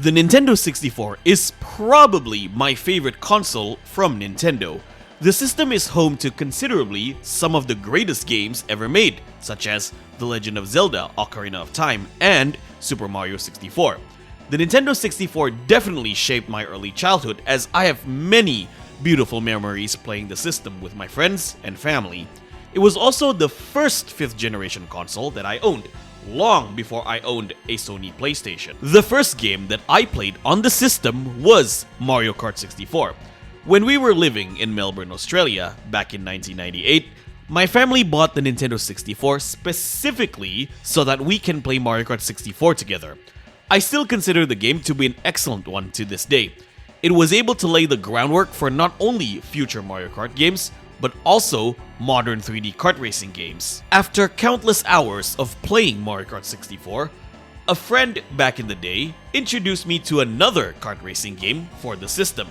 The Nintendo 64 is probably my favorite console from Nintendo. The system is home to considerably some of the greatest games ever made, such as The Legend of Zelda: Ocarina of Time and Super Mario 64. The Nintendo 64 definitely shaped my early childhood, as I have many beautiful memories playing the system with my friends and family. It was also the first 5th generation console that I owned, long before I owned a Sony PlayStation. The first game that I played on the system was Mario Kart 64. When we were living in Melbourne, Australia, back in 1998, my family bought the Nintendo 64 specifically so that we can play Mario Kart 64 together. I still consider the game to be an excellent one to this day. It was able to lay the groundwork for not only future Mario Kart games, but also modern 3D kart racing games. After countless hours of playing Mario Kart 64, a friend back in the day introduced me to another kart racing game for the system.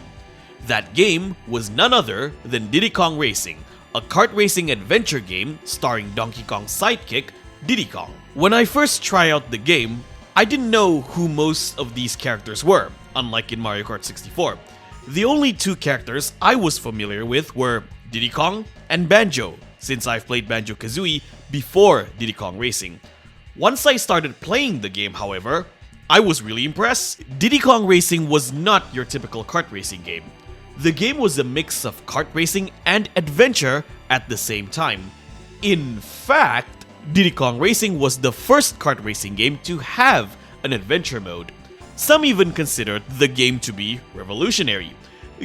That game was none other than Diddy Kong Racing, a kart racing adventure game starring Donkey Kong's sidekick, Diddy Kong. When I first tried out the game, I didn't know who most of these characters were, unlike in Mario Kart 64. The only two characters I was familiar with were Diddy Kong and Banjo, since I've played Banjo-Kazooie before Diddy Kong Racing. Once I started playing the game, however, I was really impressed. Diddy Kong Racing was not your typical kart racing game. The game was a mix of kart racing and adventure at the same time. In fact, Diddy Kong Racing was the first kart racing game to have an adventure mode. Some even considered the game to be revolutionary.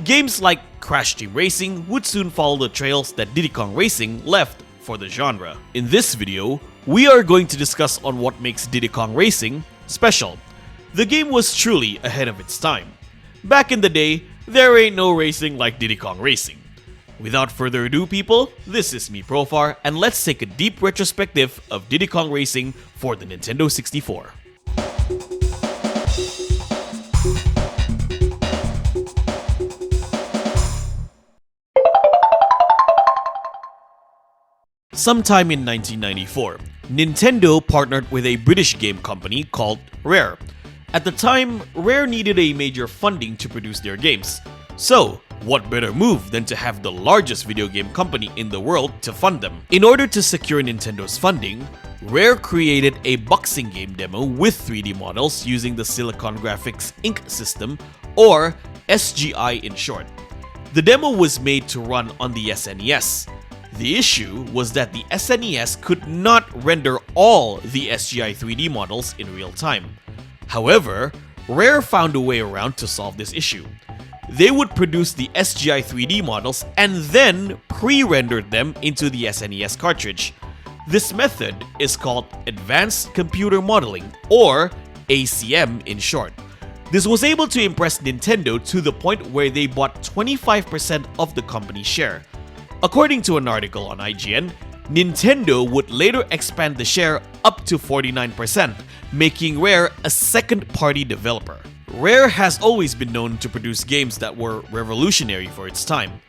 Games like Crash Team Racing would soon follow the trails that Diddy Kong Racing left for the genre. In this video, we are going to discuss on what makes Diddy Kong Racing special. The game was truly ahead of its time. Back in the day, there ain't no racing like Diddy Kong Racing. Without further ado, people, this is me, Profar, and let's take a deep retrospective of Diddy Kong Racing for the Nintendo 64. Sometime in 1994, Nintendo partnered with a British game company called Rare. At the time, Rare needed a major funding to produce their games. So, what better move than to have the largest video game company in the world to fund them? In order to secure Nintendo's funding, Rare created a boxing game demo with 3D models using the Silicon Graphics Inc. system, or SGI in short. The demo was made to run on the SNES. The issue was that the SNES could not render all the SGI 3D models in real time. However, Rare found a way around to solve this issue. They would produce the SGI 3D models and then pre-rendered them into the SNES cartridge. This method is called Advanced Computer Modeling, or ACM in short. This was able to impress Nintendo to the point where they bought 25% of the company's share. According to an article on IGN, Nintendo would later expand the share up to 49%, making Rare a second-party developer. Rare has always been known to produce games that were revolutionary for its time.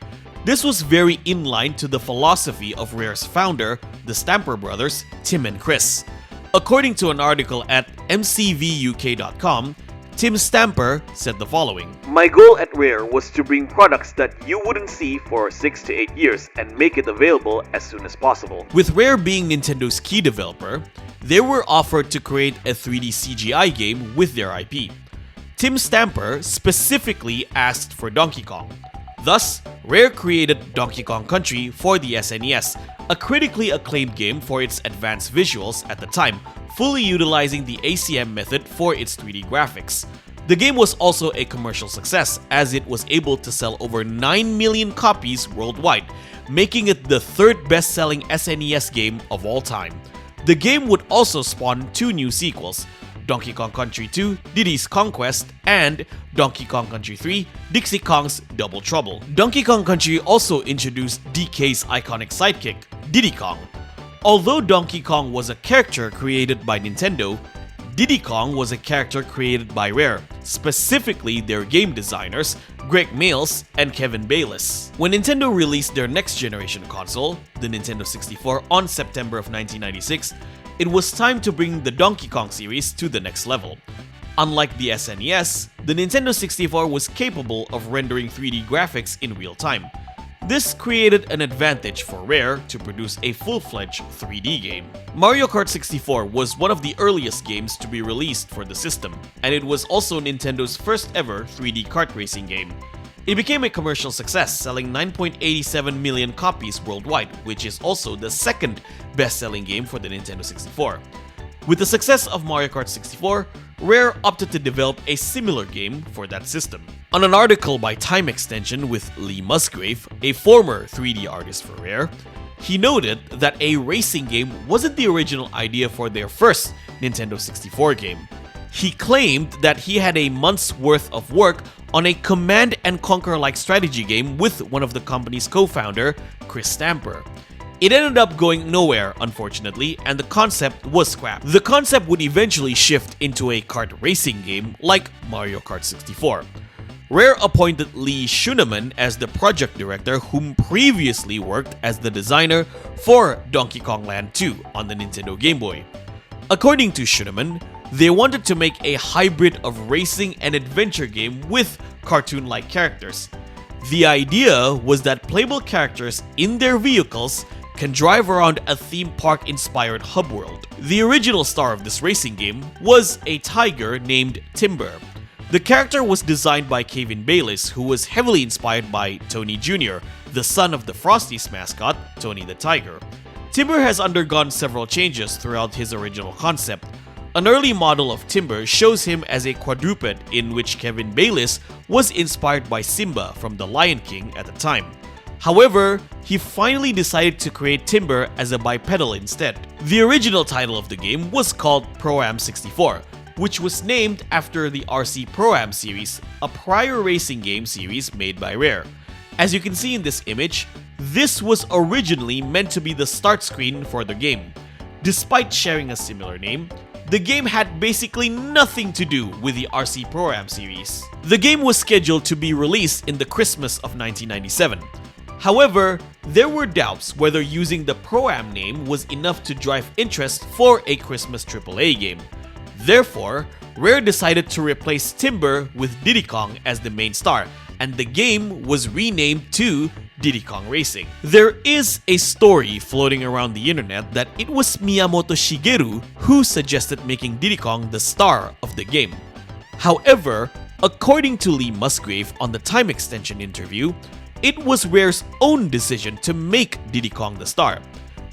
This was very in line to the philosophy of Rare's founder, the Stamper brothers, Tim and Chris. According to an article at mcvuk.com, Tim Stamper said the following: "My goal at Rare was to bring products that you wouldn't see for 6 to 8 years and make it available as soon as possible." With Rare being Nintendo's key developer, they were offered to create a 3D CGI game with their IP. Tim Stamper specifically asked for Donkey Kong. Thus, Rare created Donkey Kong Country for the SNES, a critically acclaimed game for its advanced visuals at the time, fully utilizing the ACM method for its 3D graphics. The game was also a commercial success, as it was able to sell over 9 million copies worldwide, making it the third best-selling SNES game of all time. The game would also spawn 2 new sequels, Donkey Kong Country 2, Diddy's Conquest, and Donkey Kong Country 3, Dixie Kong's Double Trouble. Donkey Kong Country also introduced DK's iconic sidekick, Diddy Kong. Although Donkey Kong was a character created by Nintendo, Diddy Kong was a character created by Rare, specifically their game designers, Greg Mayles and Kevin Bayliss. When Nintendo released their next generation console, the Nintendo 64, on September of 1996, it was time to bring the Donkey Kong series to the next level. Unlike the SNES, the Nintendo 64 was capable of rendering 3D graphics in real time. This created an advantage for Rare to produce a full-fledged 3D game. Mario Kart 64 was one of the earliest games to be released for the system, and it was also Nintendo's first ever 3D kart racing game. It became a commercial success, selling 9.87 million copies worldwide, which is also the second best-selling game for the Nintendo 64. With the success of Mario Kart 64, Rare opted to develop a similar game for that system. On an article by Time Extension with Lee Musgrave, a former 3D artist for Rare, he noted that a racing game wasn't the original idea for their first Nintendo 64 game. He claimed that he had a month's worth of work on a Command and Conquer-like strategy game with one of the company's co-founder, Chris Stamper. It ended up going nowhere, unfortunately, and the concept was scrapped. The concept would eventually shift into a kart racing game like Mario Kart 64. Rare appointed Lee Schuneman as the project director, whom previously worked as the designer for Donkey Kong Land 2 on the Nintendo Game Boy. According to Schuneman, they wanted to make a hybrid of racing and adventure game with cartoon-like characters. The idea was that playable characters in their vehicles can drive around a theme park-inspired hub world. The original star of this racing game was a tiger named Timber. The character was designed by Kevin Bayliss, who was heavily inspired by Tony Jr., the son of the Frosties mascot, Tony the Tiger. Timber has undergone several changes throughout his original concept. An early model of Timber shows him as a quadruped, in which Kevin Bayliss was inspired by Simba from The Lion King at the time. However, he finally decided to create Timber as a bipedal instead. The original title of the game was called Pro-Am 64, which was named after the RC Pro-Am series, a prior racing game series made by Rare. As you can see in this image, this was originally meant to be the start screen for the game. Despite sharing a similar name, the game had basically nothing to do with the RC Pro-Am series. The game was scheduled to be released in the Christmas of 1997. However, there were doubts whether using the Pro-Am name was enough to drive interest for a Christmas AAA game. Therefore, Rare decided to replace Timber with Diddy Kong as the main star, and the game was renamed to Diddy Kong Racing. There is a story floating around the internet that it was Miyamoto Shigeru who suggested making Diddy Kong the star of the game. However, according to Lee Musgrave on the Time Extension interview, it was Rare's own decision to make Diddy Kong the star.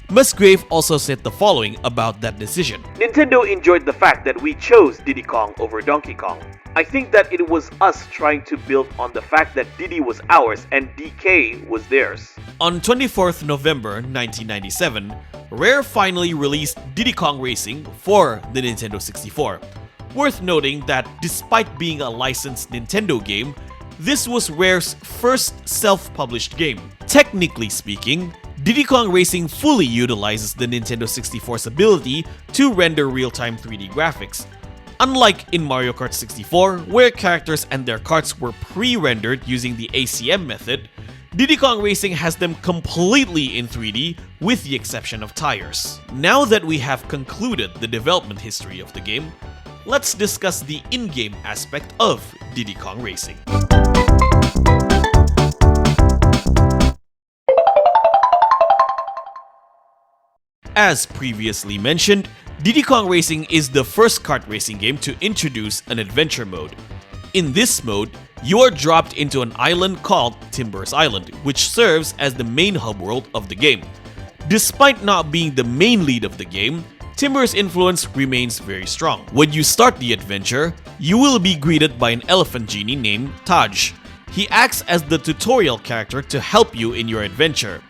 Musgrave also said the following about that decision. Nintendo enjoyed the fact that we chose Diddy Kong over Donkey Kong. I think that it was us trying to build on the fact that Diddy was ours and DK was theirs. On 24th November 1997, Rare finally released Diddy Kong Racing for the Nintendo 64. Worth noting that despite being a licensed Nintendo game, this was Rare's first self-published game. Technically speaking, Diddy Kong Racing fully utilizes the Nintendo 64's ability to render real-time 3D graphics. Unlike in Mario Kart 64, where characters and their karts were pre-rendered using the ACM method, Diddy Kong Racing has them completely in 3D with the exception of tires. Now that we have concluded the development history of the game, let's discuss the in-game aspect of Diddy Kong Racing. As previously mentioned, Diddy Kong Racing is the first kart racing game to introduce an adventure mode. In this mode, you are dropped into an island called Timber's Island, which serves as the main hub world of the game. Despite not being the main lead of the game, Timber's influence remains very strong. When you start the adventure, you will be greeted by an elephant genie named Taj. He acts as the tutorial character to help you in your adventure.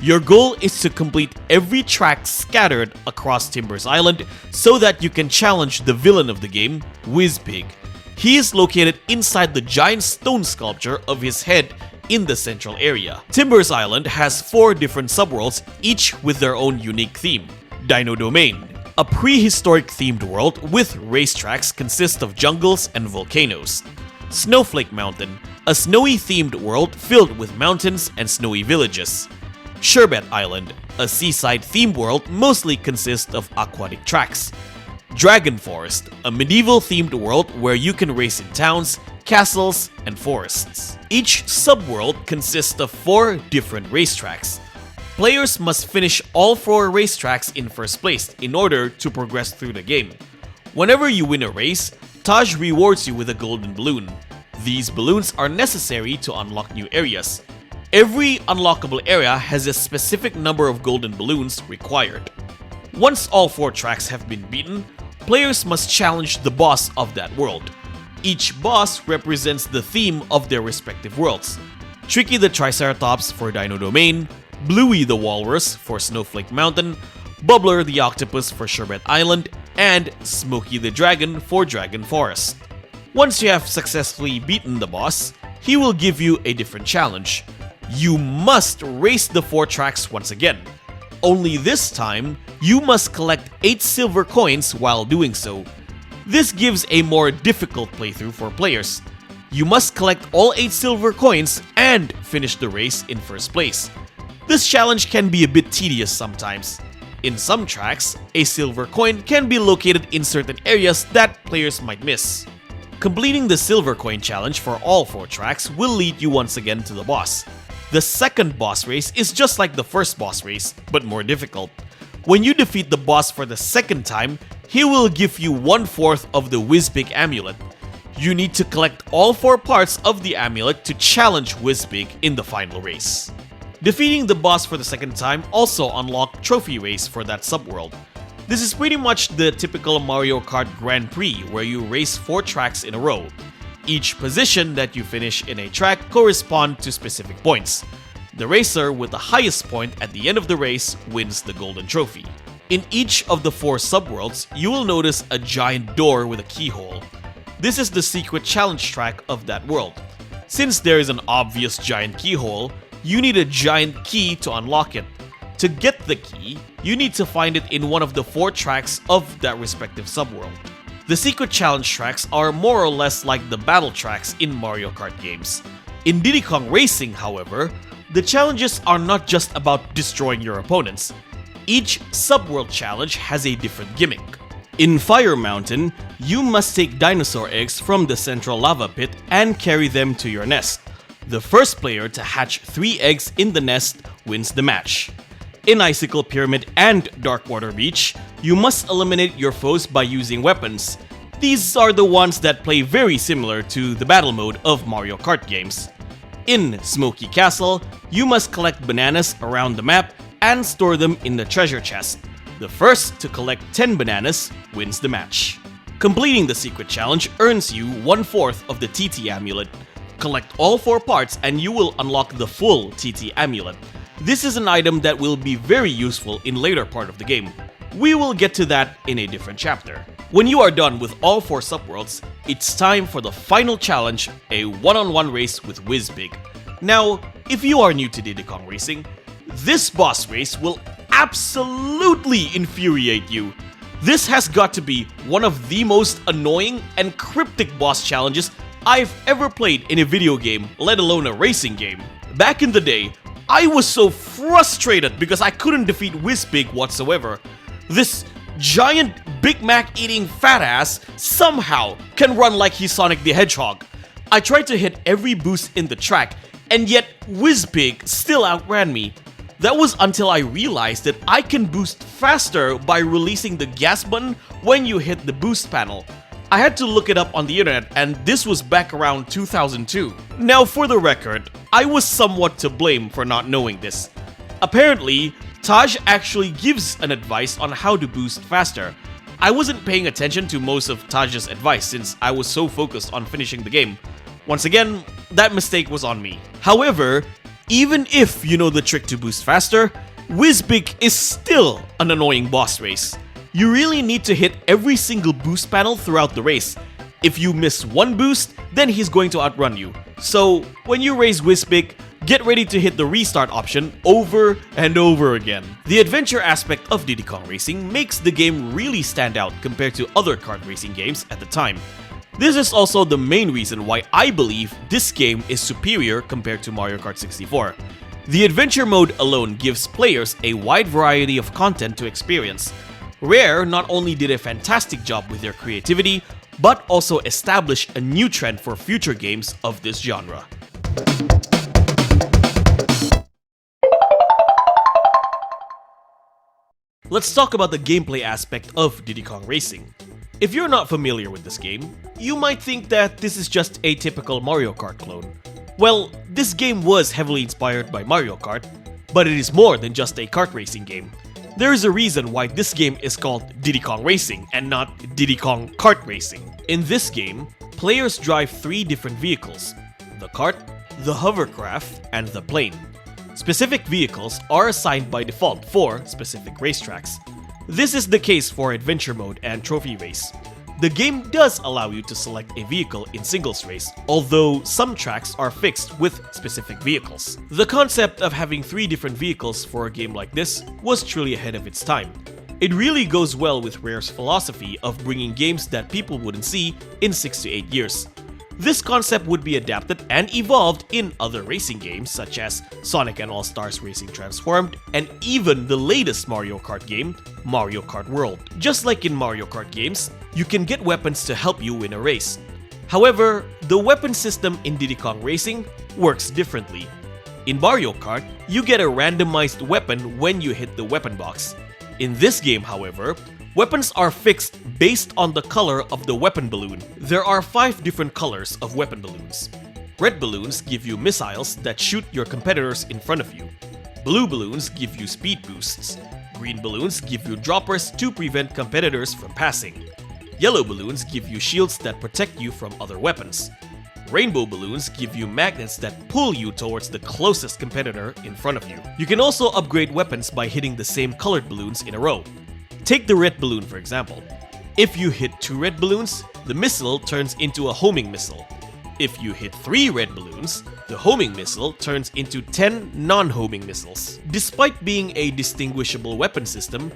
Your goal is to complete every track scattered across Timber's Island so that you can challenge the villain of the game, Whizpig. He is located inside the giant stone sculpture of his head in the central area. Timber's Island has 4 different subworlds, each with their own unique theme. Dino Domain, a prehistoric themed world with racetracks consist of jungles and volcanoes. Snowflake Mountain, a snowy themed world filled with mountains and snowy villages. Sherbet Island, a seaside themed world mostly consists of aquatic tracks. Dragon Forest, a medieval-themed world where you can race in towns, castles, and forests. Each subworld consists of 4 different racetracks. Players must finish all 4 racetracks in first place in order to progress through the game. Whenever you win a race, Taj rewards you with a golden balloon. These balloons are necessary to unlock new areas. Every unlockable area has a specific number of golden balloons required. Once all 4 tracks have been beaten, players must challenge the boss of that world. Each boss represents the theme of their respective worlds. Tricky the Triceratops for Dino Domain, Bluey the Walrus for Snowflake Mountain, Bubbler the Octopus for Sherbet Island, and Smokey the Dragon for Dragon Forest. Once you have successfully beaten the boss, he will give you a different challenge. You must race the 4 tracks once again. Only this time, you must collect 8 silver coins while doing so. This gives a more difficult playthrough for players. You must collect all 8 silver coins and finish the race in first place. This challenge can be a bit tedious sometimes. In some tracks, a silver coin can be located in certain areas that players might miss. Completing the silver coin challenge for all 4 tracks will lead you once again to the boss. The second boss race is just like the first boss race, but more difficult. When you defeat the boss for the second time, he will give you 1/4 of the Whizbig amulet. You need to collect all 4 parts of the amulet to challenge Whizbig in the final race. Defeating the boss for the second time also unlocks Trophy Race for that subworld. This is pretty much the typical Mario Kart Grand Prix where you race 4 tracks in a row. Each position that you finish in a track corresponds to specific points. The racer with the highest point at the end of the race wins the golden trophy. In each of the 4 subworlds, you will notice a giant door with a keyhole. This is the secret challenge track of that world. Since there is an obvious giant keyhole, you need a giant key to unlock it. To get the key, you need to find it in one of the 4 tracks of that respective subworld. The secret challenge tracks are more or less like the battle tracks in Mario Kart games. In Diddy Kong Racing, however, the challenges are not just about destroying your opponents. Each subworld challenge has a different gimmick. In Fire Mountain, you must take dinosaur eggs from the central lava pit and carry them to your nest. The first player to hatch 3 eggs in the nest wins the match. In Icicle Pyramid and Darkwater Beach, you must eliminate your foes by using weapons. These are the ones that play very similar to the battle mode of Mario Kart games. In Smoky Castle, you must collect bananas around the map and store them in the treasure chest. The first to collect 10 bananas wins the match. Completing the secret challenge earns you 1/4 of the TT amulet. Collect all 4 parts and you will unlock the full TT amulet. This is an item that will be very useful in later part of the game. We will get to that in a different chapter. When you are done with all 4 subworlds, it's time for the final challenge, a one-on-one race with Whizbig. Now, if you are new to Diddy Kong Racing, this boss race will absolutely infuriate you. This has got to be one of the most annoying and cryptic boss challenges I've ever played in a video game, let alone a racing game. Back in the day, I was so frustrated because I couldn't defeat Whizbig whatsoever. This giant Big Mac eating fat ass somehow can run like he's Sonic the Hedgehog. I tried to hit every boost in the track, and yet Whizbig still outran me. That was until I realized that I can boost faster by releasing the gas button when you hit the boost panel. I had to look it up on the internet, and this was back around 2002. Now for the record, I was somewhat to blame for not knowing this. Apparently, Taj actually gives an advice on how to boost faster. I wasn't paying attention to most of Taj's advice since I was so focused on finishing the game. Once again, that mistake was on me. However, even if you know the trick to boost faster, Whizbig is still an annoying boss race. You really need to hit every single boost panel throughout the race. If you miss one boost, then he's going to outrun you. So, when you race Whizbig, get ready to hit the restart option over and over again. The adventure aspect of Diddy Kong Racing makes the game really stand out compared to other kart racing games at the time. This is also the main reason why I believe this game is superior compared to Mario Kart 64. The adventure mode alone gives players a wide variety of content to experience. Rare not only did a fantastic job with their creativity, but also established a new trend for future games of this genre. Let's talk about the gameplay aspect of Diddy Kong Racing. If you're not familiar with this game, you might think that this is just a typical Mario Kart clone. Well, this game was heavily inspired by Mario Kart, but it is more than just a kart racing game. There is a reason why this game is called Diddy Kong Racing and not Diddy Kong Kart Racing. In this game, players drive 3 different vehicles: the kart, the hovercraft, and the plane. Specific vehicles are assigned by default for specific racetracks. This is the case for Adventure Mode and Trophy Race. The game does allow you to select a vehicle in singles race, although some tracks are fixed with specific vehicles. The concept of having 3 different vehicles for a game like this was truly ahead of its time. It really goes well with Rare's philosophy of bringing games that people wouldn't see in 6 to 8 years. This concept would be adapted and evolved in other racing games such as Sonic and All-Stars Racing Transformed, and even the latest Mario Kart game, Mario Kart World. Just like in Mario Kart games, you can get weapons to help you win a race. However, the weapon system in Diddy Kong Racing works differently. In Mario Kart, you get a randomized weapon when you hit the weapon box. In this game, however, weapons are fixed based on the color of the weapon balloon. There are 5 different colors of weapon balloons. Red balloons give you missiles that shoot your competitors in front of you. Blue balloons give you speed boosts. Green balloons give you droppers to prevent competitors from passing. Yellow balloons give you shields that protect you from other weapons. Rainbow balloons give you magnets that pull you towards the closest competitor in front of you. You can also upgrade weapons by hitting the same colored balloons in a row. Take the red balloon for example. If you hit 2 red balloons, the missile turns into a homing missile. If you hit 3 red balloons, the homing missile turns into 10 non-homing missiles. Despite being a distinguishable weapon system,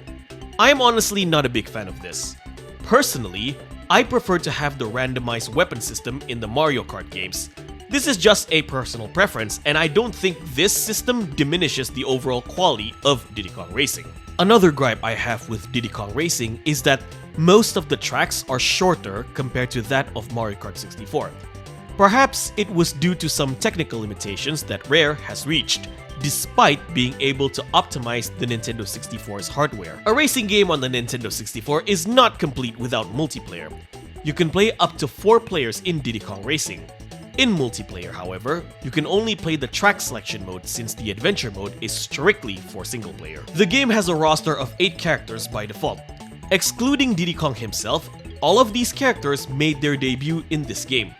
I am honestly not a big fan of this. Personally, I prefer to have the randomized weapon system in the Mario Kart games. This is just a personal preference, and I don't think this system diminishes the overall quality of Diddy Kong Racing. Another gripe I have with Diddy Kong Racing is that most of the tracks are shorter compared to that of Mario Kart 64. Perhaps it was due to some technical limitations that Rare has reached, despite being able to optimize the Nintendo 64's hardware. A racing game on the Nintendo 64 is not complete without multiplayer. You can play up to 4 players in Diddy Kong Racing. In multiplayer, however, you can only play the track selection mode since the adventure mode is strictly for single player. The game has a roster of 8 characters by default. Excluding Diddy Kong himself, all of these characters made their debut in this game.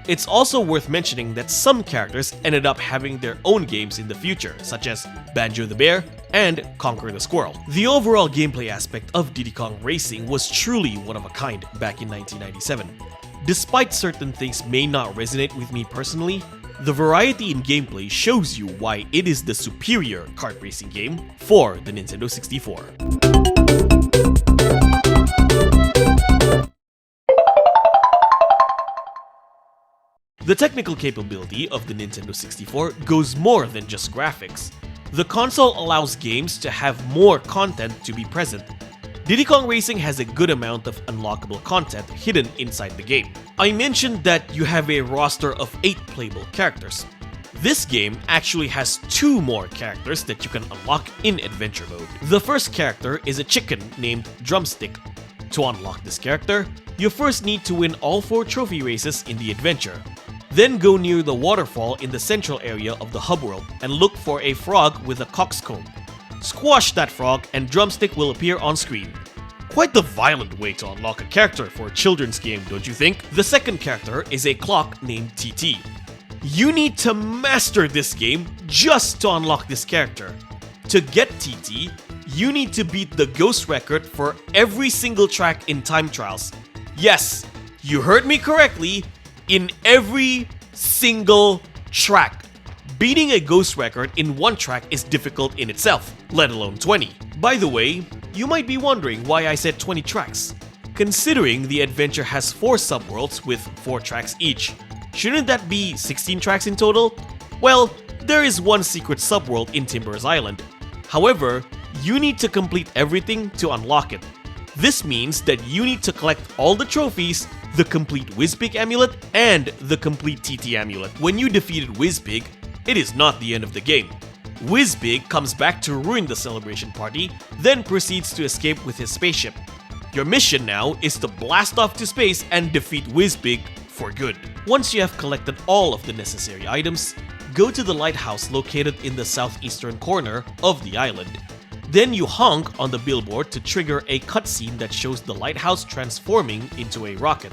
It's also worth mentioning that some characters ended up having their own games in the future, such as Banjo the Bear and Conquer the Squirrel. The overall gameplay aspect of Diddy Kong Racing was truly one of a kind back in 1997. Despite certain things may not resonate with me personally, the variety in gameplay shows you why it is the superior kart racing game for the Nintendo 64. The technical capability of the Nintendo 64 goes more than just graphics. The console allows games to have more content to be present. Diddy Kong Racing has a good amount of unlockable content hidden inside the game. I mentioned that you have a roster of 8 playable characters. This game actually has 2 more characters that you can unlock in adventure mode. The first character is a chicken named Drumstick. To unlock this character, you first need to win all 4 trophy races in the adventure. Then go near the waterfall in the central area of the hub world and look for a frog with a coxcomb. Squash that frog and Drumstick will appear on screen. Quite the violent way to unlock a character for a children's game, don't you think? The second character is a clock named TT. You need to master this game just to unlock this character. To get TT, you need to beat the ghost record for every single track in time trials. Yes, you heard me correctly, in every single track. Beating a ghost record in one track is difficult in itself, let alone 20. By the way, you might be wondering why I said 20 tracks. Considering the adventure has 4 subworlds with 4 tracks each, shouldn't that be 16 tracks in total? Well, there is one secret subworld in Timbers Island. However, you need to complete everything to unlock it. This means that you need to collect all the trophies, the complete Whizpig amulet, and the complete TT amulet. When you defeated Whizpig, it is not the end of the game. Whizpig comes back to ruin the celebration party, then proceeds to escape with his spaceship. Your mission now is to blast off to space and defeat Whizpig for good. Once you have collected all of the necessary items, go to the lighthouse located in the southeastern corner of the island. Then you honk on the billboard to trigger a cutscene that shows the lighthouse transforming into a rocket.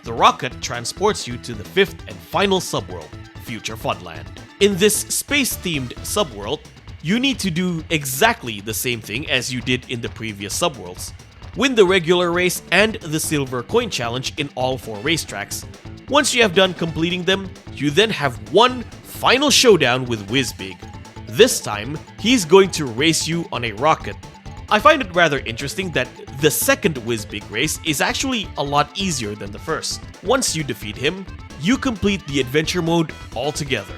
The rocket transports you to the fifth and final subworld, Future Funland. In this space-themed subworld, you need to do exactly the same thing as you did in the previous subworlds. Win the regular race and the silver coin challenge in all 4 racetracks. Once you have done completing them, you then have one final showdown with Whizpig. This time, he's going to race you on a rocket. I find it rather interesting that the second Whizpig race is actually a lot easier than the first. Once you defeat him, you complete the adventure mode altogether.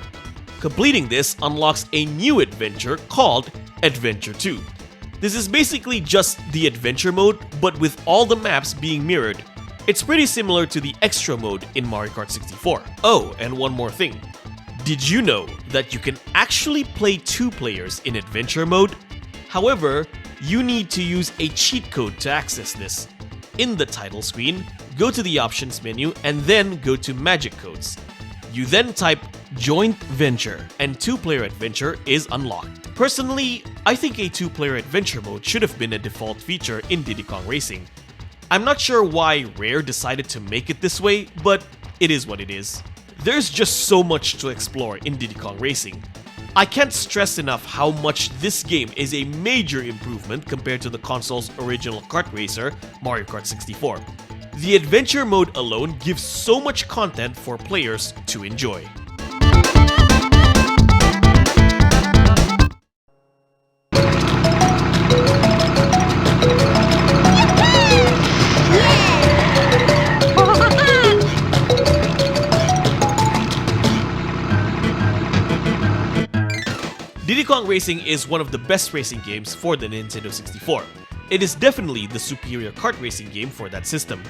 Completing this unlocks a new adventure called Adventure 2. This is basically just the adventure mode, but with all the maps being mirrored. It's pretty similar to the extra mode in Mario Kart 64. Oh, and one more thing. Did you know that you can actually play 2 players in adventure mode? However, you need to use a cheat code to access this. In the title screen, go to the options menu and then go to magic codes. You then type joint venture and 2-player adventure is unlocked. Personally, I think a 2-player adventure mode should have been a default feature in Diddy Kong Racing. I'm not sure why Rare decided to make it this way, but it is what it is. There's just so much to explore in Diddy Kong Racing. I can't stress enough how much this game is a major improvement compared to the console's original kart racer, Mario Kart 64. The adventure mode alone gives so much content for players to enjoy. Diddy Kong Racing is one of the best racing games for the Nintendo 64. It is definitely the superior kart racing game for that system.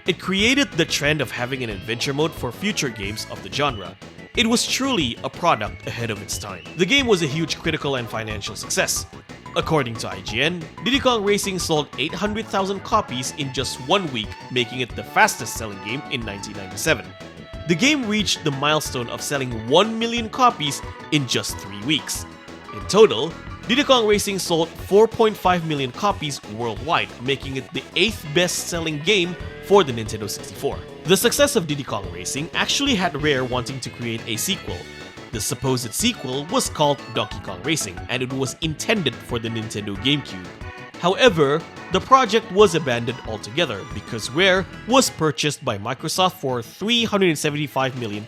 It created the trend of having an adventure mode for future games of the genre. It was truly a product ahead of its time. The game was a huge critical and financial success. According to IGN, Diddy Kong Racing sold 800,000 copies in just 1 week, making it the fastest selling game in 1997. The game reached the milestone of selling 1 million copies in just 3 weeks. In total, Diddy Kong Racing sold 4.5 million copies worldwide, making it the 8th best-selling game for the Nintendo 64. The success of Diddy Kong Racing actually had Rare wanting to create a sequel. The supposed sequel was called Donkey Kong Racing, and it was intended for the Nintendo GameCube. However, the project was abandoned altogether because Rare was purchased by Microsoft for £375 million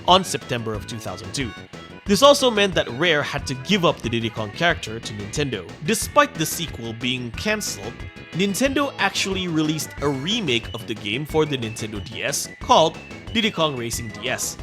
on September of 2002. This also meant that Rare had to give up the Diddy Kong character to Nintendo. Despite the sequel being cancelled, Nintendo actually released a remake of the game for the Nintendo DS called Diddy Kong Racing DS.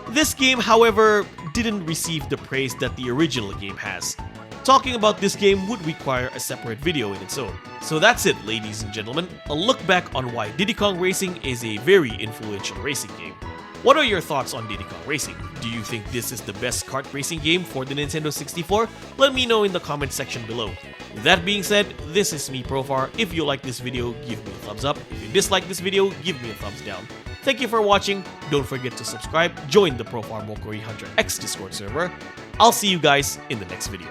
This game, however, didn't receive the praise that the original game has. Talking about this game would require a separate video in its own. So that's it, ladies and gentlemen, a look back on why Diddy Kong Racing is a very influential racing game. What are your thoughts on Diddy Kong Racing? Do you think this is the best kart racing game for the Nintendo 64? Let me know in the comment section below. With that being said, this is me, Profar. If you like this video, give me a thumbs up. If you dislike this video, give me a thumbs down. Thank you for watching. Don't forget to subscribe, join the Profar Mokori Hunter X Discord server. I'll see you guys in the next video.